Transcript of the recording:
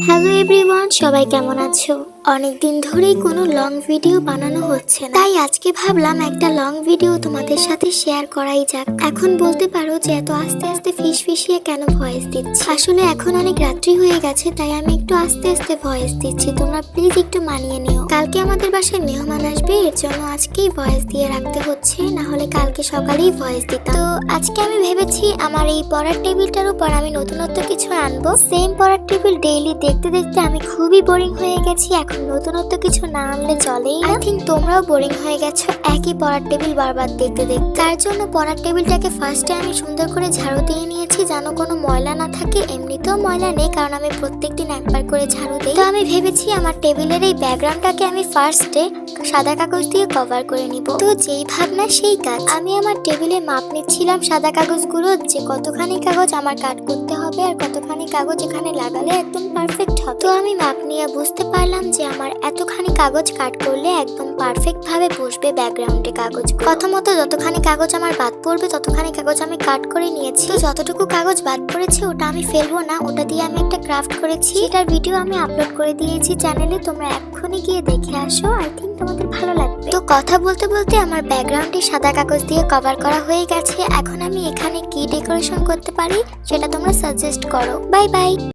Hello everyone, সবাই কেমন আছো? অনেকদিন ধরেই কোনো লং ভিডিও বানানো হচ্ছে না, তাই আজকে ভাবলাম একটা লং ভিডিও তোমাদের সাথে শেয়ার করাই যাক। এখন বলতে পারো যে এত আস্তে আস্তে ফিসফিসিয়ে কেন ভয়েস দিচ্ছি। আসলে এখন অনেক রাত্রি হয়ে গেছে, তাই আমি একটু আস্তে আস্তে ভয়েস দিচ্ছি। তোমরা প্লিজ একটু মানিয়ে নিও। কালকে আমাদের বাসায় মেহমান আসবে, এর জন্য আজকেই ভয়েস দিয়ে রাখতে হচ্ছে, না হলে কালকে সকালেই ভয়েস দিতাম। তো আজকে আমি ভেবেছি আমার এই পড়ার টেবিলটার উপর আমি নতুনত্ব কিছু আনবো। সেম পড়ার টেবিল ডেইলি দেখতে দেখতে আমি খুবই বোরিং হয়ে গেছি। এখন নতুনত্ব কিছু না আনলে চলেই না। আই থিঙ্ক তোমরাও বোরিং হয়ে গেছো একই পড়ার টেবিল বারবার দেখতে দেখতে। তার জন্য পড়ার টেবিলটাকে ফার্স্টে আমি সুন্দর করে ঝাড়ু দিয়ে নিয়েছি, যেন কোনো ময়লা না থাকে। এমনিতেও ময়লা নেই, কারণ আমি প্রত্যেকদিন একবার করে ঝাড়ু দিই। তো আমি ভেবেছি আমার টেবিলের এই ব্যাকগ্রাউন্ডটাকে আমি ফার্স্টে সাদা কাগজ দিয়ে কভার করে নিব। তো যেই ভাবনা সেই কাজ। আমি আমার টেবিলে মাপ নিচ্ছিলাম সাদা কাগজগুলো, যে কতখানি কাগজ আমার কাট করতে হবে আর কতখানি কাগজ এখানে লাগালে একদম পারফেক্ট হবে। তো আমি মাপ নিয়ে বুঝতে পারলাম যে আমার এতখানি কাগজ কাট করলে একদম পারফেক্ট ভাবে বসবে ব্যাকগ্রাউন্ডে কাগজ। প্রথমত যতখানি কাগজ আমার বাদ পড়বে ততখানি কাগজ আমি কাট করে নিয়েছি। তো যতটুকু কাগজ বাদ পড়েছে ওটা আমি ফেলবো না, ওটা দিয়ে আমি একটা ক্রাফট করেছি। এটার ভিডিও আমি আপলোড করে দিয়েছি চ্যানেলে, তোমরা এক্ষুনি গিয়ে দেখে আসো। আই থিঙ্ক তোমাদের ভালো লাগবে। তো কথা বলতে বলতে আমার ব্যাকগ্রাউন্ডে সাদা কাগজ দিয়ে কভার করা হয়ে গেছে। এখন আমি এখানে কি ডেকোরেশন করতে পারি সেটা তোমরা সাজেস্ট করো। Bye bye.